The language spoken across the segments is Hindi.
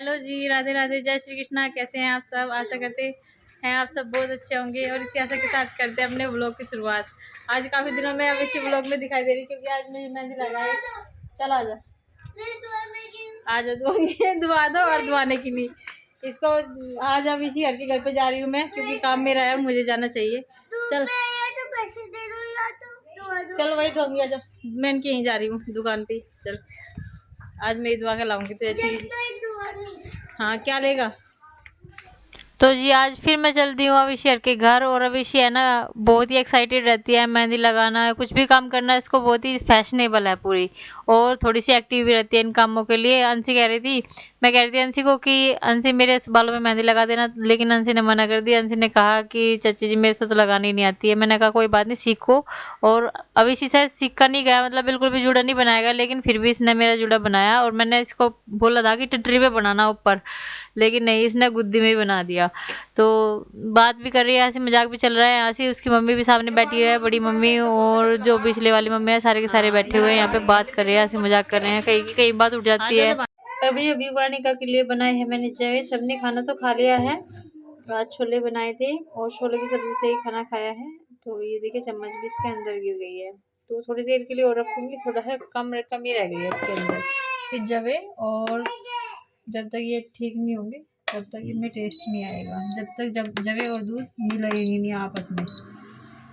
हेलो जी, राधे राधे, जय श्री कृष्णा। कैसे हैं आप सब? आशा करते हैं आप सब बहुत अच्छे होंगे और इसी आशा के साथ करते हैं अपने व्लॉग की शुरुआत। आज काफ़ी दिनों में अब इसी व्लॉग में दिखाई दे रही क्योंकि आज मेरी मेहंदी लगाई। चल आ जा, आ जा, दुआ दो और दुआने की नहीं इसको। आज अब इसी घर के घर पे जा रही हूँ मैं क्योंकि काम मेरा है, मुझे जाना चाहिए। चल चल वही तो होंगी। जब मैं इनकी यहीं जा रही हूँ दुकान पे। चल आज मेरी दुआ का लाऊंगी तो ऐसी। हाँ क्या लेगा? तो जी आज फिर मैं चलती हूँ अविशेर के घर। और अविशी है ना बहुत ही एक्साइटेड रहती है, मेहंदी लगाना है, कुछ भी काम करना है इसको, बहुत ही फैशनेबल है पूरी। और थोड़ी सी एक्टिव भी रहती है इन कामों के लिए। अंशी कह रही थी, मैं कह रही थी अंशी को कि अंशी मेरे बालों में मेहंदी लगा देना, लेकिन अंशी ने मना कर दी। अंशी ने कहा कि चाची जी मेरे से तो लगानी नहीं आती है। मैंने कहा कोई बात नहीं, सीखो। और अविशी शायद सीख कर नहीं गया, मतलब बिल्कुल भी जुड़ा नहीं बनाएगा, लेकिन फिर भी इसने मेरा जुड़ा बनाया। और मैंने इसको बोला था कि टटरी पे बनाना ऊपर, लेकिन नहीं, इसने गुद्दी में ही बना दिया। तो बात भी कर रही है, ऐसे मजाक भी चल रहा है। ऐसे उसकी मम्मी भी सामने बैठी है, बड़ी मम्मी और जो पिछले वाली मम्मी है, सारे के सारे बैठे हुए हैं यहाँ पे, बात कर रहे हैं, ऐसे मजाक कर रहे हैं। कहीं की कहीं बात उठ जाती है। अभी अभी वानिका के लिए बनाए हैं मैंने चाय। सबने खाना तो खा लिया है। आज छोले बनाए थे और छोले की सब्जी से ही खाना खाया है। तो ये देखिए चम्मच भी इसके अंदर गिर गई है, तो थोड़ी देर के लिए और रखूंगी। थोड़ा है कम ही रह गई है इसके अंदर। फिर जवे, और जब तक ये ठीक नहीं होंगे तब तक इनमें टेस्ट नहीं आएगा। जब जवे और दूध मिलेंगे नहीं आपस में।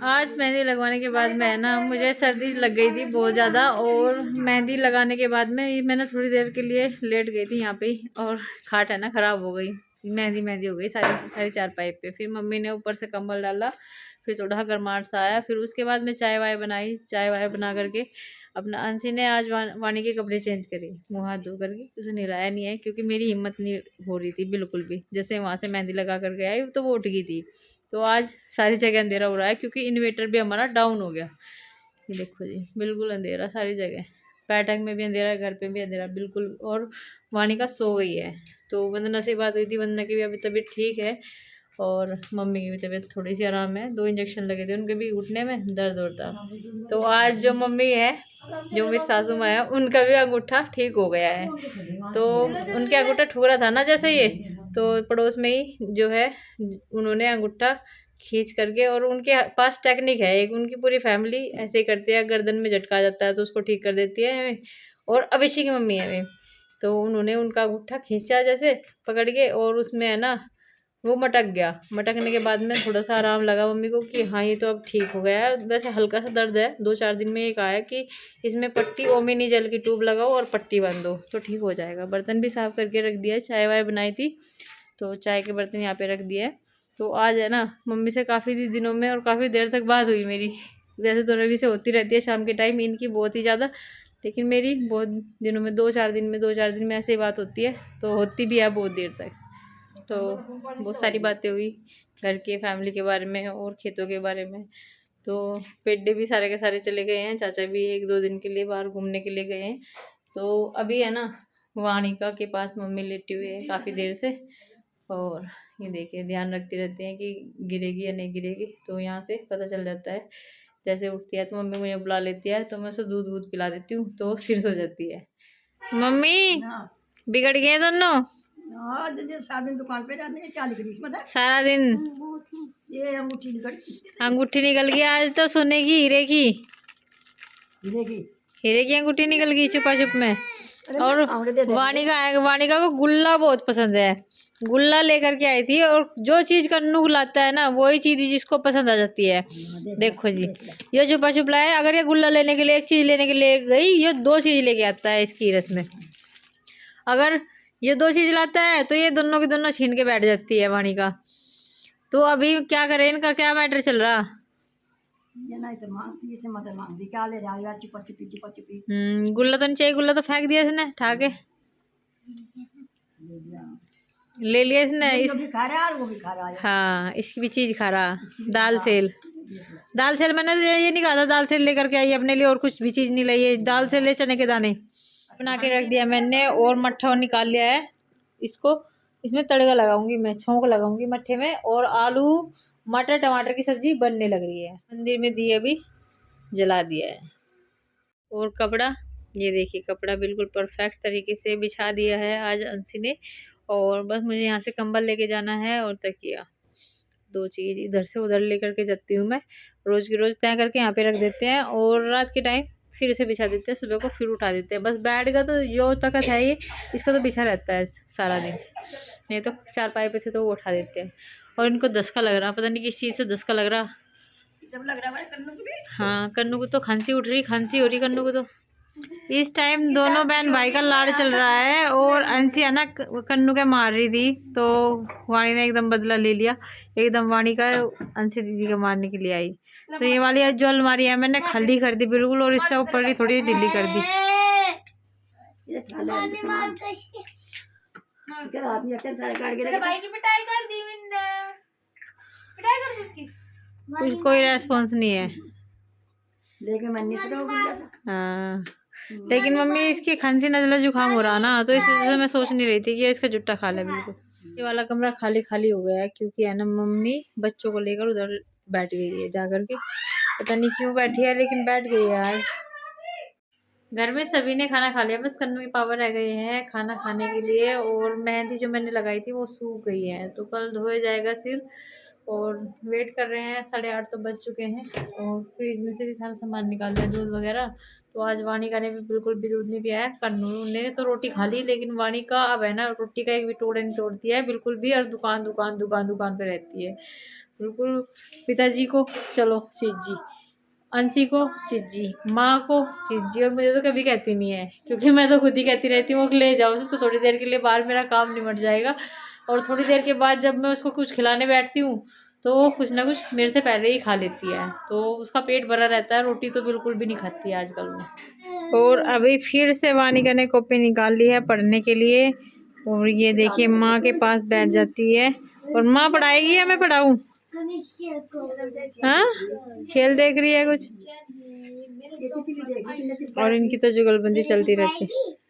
आज मेहंदी लगवाने के बाद मैं ना, मुझे सर्दी लग गई थी बहुत ज़्यादा। और मेहंदी लगाने के बाद में मैंने थोड़ी देर के लिए लेट गई थी यहाँ पे ही, और खाट है ना ख़राब हो गई। मेहंदी मेहंदी हो गई सारी सारी चारपाई पे। फिर मम्मी ने ऊपर से कंबल डाला, फिर थोड़ा गर्माहट सा आया। फिर उसके बाद मैं चाय वाय बनाई। चाय वाय बना करके अपना अंशी ने आज वानी के कपड़े चेंज करे, मुँह हाथ धो करके। उसे नहलाया नहीं है क्योंकि मेरी हिम्मत नहीं हो रही थी बिल्कुल भी। जैसे वहाँ से मेहंदी लगा करके आई तो वो उठ गई थी। तो आज सारी जगह अंधेरा हो रहा है क्योंकि इन्वर्टर भी हमारा डाउन हो गया। ये देखो जी, बिल्कुल अंधेरा सारी जगह। बैठक में भी अंधेरा, घर पे भी अंधेरा बिल्कुल। और वानी का सो गई है। तो वंदना से बात हुई थी, वंदना की भी अभी तबीयत ठीक है और मम्मी की भी तबीयत थोड़ी सी आराम है। 2 इंजेक्शन लगे थे उनके भी, उठने में दर्द होता। तो आज जो मम्मी है, जो मेरी सासू माँ है, उनका भी अंगूठा ठीक हो गया है। तो उनके अंगूठा ठुकरा था ना जैसे ये, तो पड़ोस में ही जो है उन्होंने अंगूठा खींच करके, और उनके पास टेक्निक है एक, उनकी पूरी फैमिली ऐसे ही करती है। गर्दन में झटका जाता है तो उसको ठीक कर देती है। और अभिषेक की मम्मी है वे, तो उन्होंने उनका अंगूठा खींचा जैसे पकड़ के, और उसमें है ना वो मटक गया। मटकने के बाद में थोड़ा सा आराम लगा मम्मी को कि हाँ ये तो अब ठीक हो गया है। वैसे हल्का सा दर्द है, 2-4 दिन में एक आया कि इसमें पट्टी ओमिनी जेल की ट्यूब लगाओ और पट्टी बांध दो तो ठीक हो जाएगा। बर्तन भी साफ करके रख दिया है, चाय वाय बनाई थी तो चाय के बर्तन यहाँ पे रख दिए हैं। तो आज है ना मम्मी से काफ़ी दिनों में और काफ़ी देर तक बात हुई मेरी। वैसे तो रवि से होती रहती है शाम के टाइम, इनकी बहुत ही ज़्यादा, लेकिन मेरी बहुत दिनों में 2-4 दिन में ऐसे ही बात होती है। तो होती भी है बहुत देर तक। तो बहुत सारी बातें हुई घर के, फैमिली के बारे में और खेतों के बारे में। तो पेड्डे भी सारे के सारे चले गए हैं, चाचा भी 1-2 दिन के लिए बाहर घूमने के लिए गए हैं। तो अभी है ना वानिका के पास मम्मी लेटी हुई है काफ़ी देर से। और ये देखिए ध्यान रखती रहती हैं कि गिरेगी या नहीं गिरेगी, तो यहाँ से पता चल जाता है। जैसे उठती है तो मम्मी मुझे बुला लेती है, तो मैं उसे दूध वूध पिला देती हूँ तो फिर सो जाती है। मम्मी बिगड़ गए दोनों। सारा दिन दुकान पे जाने सारा दिन ये अंगूठी निकल गई आज तो, सोने की, हीरे की अंगूठी निकल गई छुपा छुप में। और वानिका को गुल्ला बहुत पसंद है, गुल्ला लेकर के आई थी। और जो चीज कन्नू लाता है ना वही चीज जिसको पसंद आ जाती है। देखो जी, ये छुपा छुप लाया। अगर ये गुल्ला लेने के लिए, एक चीज लेने के लिए गई, ये 2 चीज लेके आता है इसकी रस्म में। अगर ये 2 चीज लाता है तो ये दोनों की दोनों छीन के बैठ जाती है वानिका। तो अभी क्या करें, इनका क्या मैटर चल रहा? गुल्ला तो नहीं चाहिए, गुल्ला तो फेंक दिया इसने उठा के, ले लिया इसने। वो भी खा रहा है और वो भी खा रहा है। हाँ इसकी भी चीज खा रहा। दाल सेल मैंने तो ये नहीं कहा था दाल सेल लेकर के आई अपने लिए, और कुछ भी चीज नहीं लाई है। दाल सेल ले, चने के दाने बना के रख दिया मैंने, और मट्ठा निकाल लिया है। इसको इसमें तड़का लगाऊंगी मैं, छोंक लगाऊंगी मट्ठे में। और आलू मटर टमाटर की सब्जी बनने लग रही है। मंदिर में दिया भी जला दिया है। और कपड़ा, ये देखिए कपड़ा बिल्कुल परफेक्ट तरीके से बिछा दिया है आज अंशी ने। और बस मुझे यहाँ से कंबल लेके जाना है और तकिया, 2 चीज़ इधर से उधर लेकर के जाती हूँ मैं। रोज़ की रोज़ तय करके यहाँ पे रख देते हैं और रात के टाइम फिर से बिछा देते हैं, सुबह को फिर उठा देते हैं। बस बेड का तो जो ताकत है ये, इसका तो बिछा रहता है सारा दिन, नहीं तो चारपाई पे से तो वो उठा देते हैं। और इनको दस्का लग रहा, पता नहीं किस चीज़ से दस्का लग रहा, सब लग रहा है कन्नू को भी। हाँ, कन्नू को तो खांसी उठ रही, खांसी हो रही कन्नू को तो। इस टाइम दोनों बहन भाई का लाड़ चल रहा है और अंशी है ना कन्नू के मार रही थी, तो वाणी ने एकदम बदला ले लिया, एकदम वाणी का अंशी दीदी के मारने के लिए आई। तो ये वाली जो अलमारी है मैंने खाली कर दी बिल्कुल, और इससे ऊपर की थोड़ी ढीली कर दी। कुछ कोई रेस्पॉन्स नहीं है, हाँ। लेकिन मम्मी इसकी खांसी नज़ला जुकाम हो रहा ना, तो इस वजह से मैं सोच नहीं रही थी कि इसका जुट्टा खा ले बिल्कुल। ये वाला कमरा खाली खाली हो गया है क्योंकि है ना मम्मी बच्चों को लेकर उधर बैठ गई है जाकर के, पता नहीं क्यों बैठी है लेकिन बैठ गई है आज। घर में सभी ने खाना खा लिया, बस कन्नू के पापा रह गए हैं खाना खाने के लिए। और मेहंदी जो मैंने लगाई थी वो सूख गई है, तो कल धोया जाएगा सिर। और वेट कर रहे हैं, 8:30 तो बज चुके हैं। और फ्रिज में से भी सारा सामान निकाल लिया, दूध वगैरह। तो आज वाणी का ने भी बिल्कुल भी दूध नहीं पिया है। कन्नू ने तो रोटी खा ली, लेकिन वाणी का अब है ना रोटी का एक भी टुकड़ा नहीं तोड़ती है बिल्कुल भी, और दुकान दुकान दुकान दुकान पे रहती है बिल्कुल। पिताजी को चलो चीजी, अंशी को चिज्जी, माँ को चिज्जी, और मुझे तो कभी कहती नहीं है क्योंकि मैं तो खुद ही कहती रहती हूँ ले जाओ उसको थोड़ी देर के लिए बाहर, मेरा काम निमट जाएगा। और थोड़ी देर के बाद जब मैं उसको कुछ खिलाने बैठती हूँ तो वो कुछ ना कुछ मेरे से पहले ही खा लेती है, तो उसका पेट भरा रहता है, रोटी तो बिल्कुल भी नहीं खाती है आजकल वो। और अभी फिर से वानिका ने कॉपी निकाल ली है पढ़ने के लिए, और ये देखिए माँ के पास बैठ जाती है और माँ पढ़ाएगी या मैं पढ़ाऊँ? हाँ, खेल देख रही है कुछ, और इनकी तो जुगलबंदी चलती रहती है।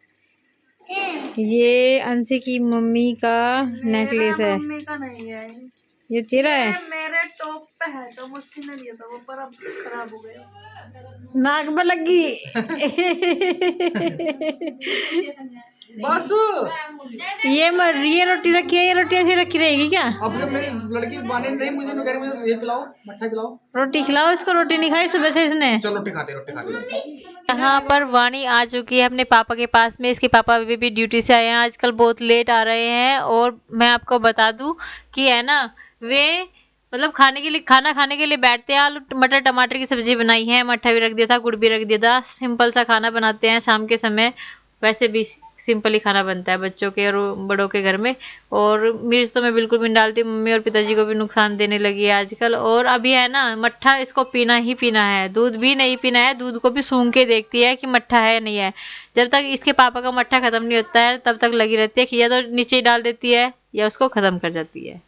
ये अंशी की मम्मी का नेकलेस है, मम्मी का नहीं है ये तेरा है, मेरे टॉप पे है तो मुझसे ने लिया था वो, पर अब खराब हो गया, नाक पे लगी। बस ये रोटी रखी है, ये रोटी ऐसी रखी रहेगी क्या? अब जब मेरी लड़की बाने नहीं मुझे कह रही मुझे ये पिलाओ, मट्ठा खिलाओ, रोटी खिलाओ इसको, रोटी नहीं खाई सुबह से इसने। चलो रोटी खाते। यहाँ पर वाणी आ चुकी है अपने पापा के पास में, इसके पापा अभी भी ड्यूटी से आए हैं, आजकल बहुत लेट आ रहे हैं। और मैं आपको बता दूं कि है ना वे मतलब खाना खाने के लिए बैठते हैं। आलू मटर टमाटर की सब्जी बनाई है, मट्ठा भी रख दिया था, गुड़ भी रख दिया था, सिंपल सा खाना बनाते हैं शाम के समय। वैसे भी सिंपल ही खाना बनता है बच्चों के और बड़ों के घर में। और मिर्च तो मैं बिल्कुल भी नहीं डालती, मम्मी और पिताजी को भी नुकसान देने लगी है आजकल। और अभी है ना मट्ठा इसको पीना ही पीना है, दूध भी नहीं पीना है, दूध को भी सूंघ के देखती है कि मट्ठा है नहीं है। जब तक इसके पापा का मट्ठा खत्म नहीं होता है तब तक लगी रहती है कि या तो नीचे ही डाल देती है या उसको खत्म कर जाती है।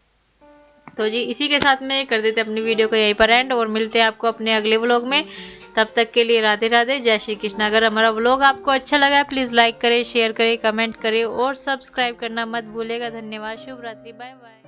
तो जी इसी के साथ में कर देते अपनी वीडियो को यहीं पर एंड, और मिलते हैं आपको अपने अगले व्लॉग में। तब तक के लिए राधे राधे, जय श्री कृष्ण। अगर हमारा व्लॉग आपको अच्छा लगा है प्लीज़ लाइक करें, शेयर करें, कमेंट करें और सब्सक्राइब करना मत भूलेगा। धन्यवाद, शुभ रात्रि, बाय बाय।